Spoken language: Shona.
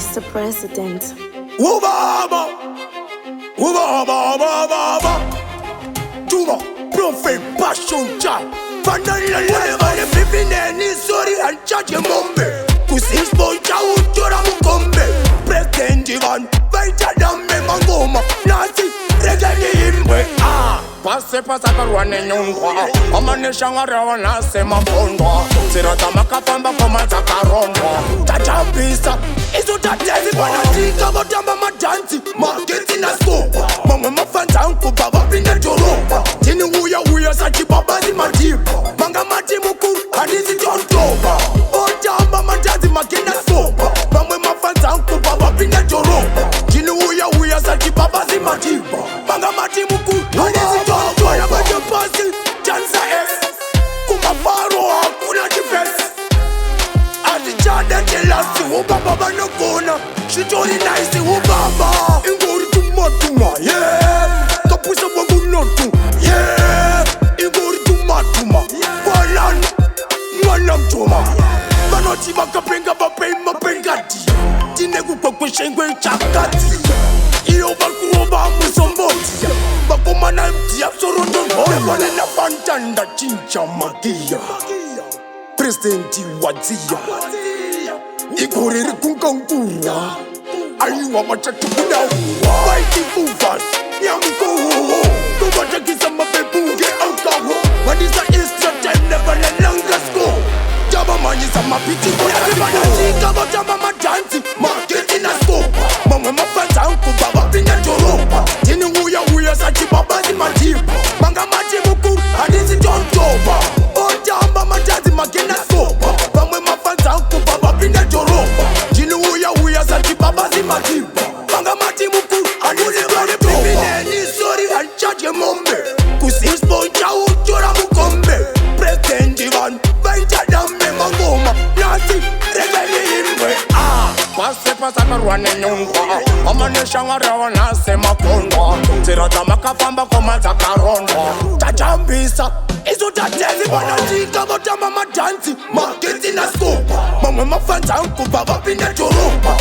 Mr. President. Ubaba, Tuma, Prophet Passion Child. Vanilla Levale, Pipineni, sorry, and Chachi Mombe. Kusis Boy Chow, Chora Mukombe. President Ivan, Vaita Dame Mangoma, Nazi, Regani Imbe. Pase karuane nyungwa Amane shangara nase mafondwa Sirata makafamba koma takarondwa Tachapisa, iso tatezi Wanatika vatamba madansi Marketi na skopa Mama mafanta nkupa vapinde joropa Tini uya sachi babazi matipa Manga mati mukuru hadizi tontopa Otamba madansi makina skopa Mama mafanta nkupa vapinde joropa Tini uya sachi babazi matipa Manga mati mukuru hadizi tontopa Yabate pasi, chansa S Kumafaro hakuna defense Chada jelasi ubaba banokona Shitori nice ubaba Ingori tumatuma yeah Kapusa wangu notu yeah Ingori tumatuma Mwana mtuma Banoti bakapenga bapema pengati Tinegu kwa kweshengwe chakati Iyo bakuoba musomboti Bakumana mti absorondo Wane na fantanda chincha magia Presidenti wazia Ikorere kunkankura Ayuwa machatu kudawa Waiti uvas Nyamko Tuwatakisa mabebunge ankaho Wadiza extra time never let longer go Jaba manyiza mapiti Everybody tika vatama madansi Marketi na skopa Mama mafanta anku baba pinda joropa Tini uya sachi babazi matipa Manga mati mukuru hadizi tontoba Otamba madansi makina skopa Mama mafanta anku baba pinda joropa Tini uya sachi babazi matipa Manga mati mukuru hadizi tontoba Pipineni sorry anchache mombe Kusis boy chau chora mukombe President Ivan Vaita dame mangoma Nazi regani imbe Pase karuane nyungwa Amane shangara nase mafondwa Sirata makafamba koma takarondwa Tachambisa iso tatezi Wanatika vatama madansi Marketi na skopa Mama mafanta nkupa vapinde joropa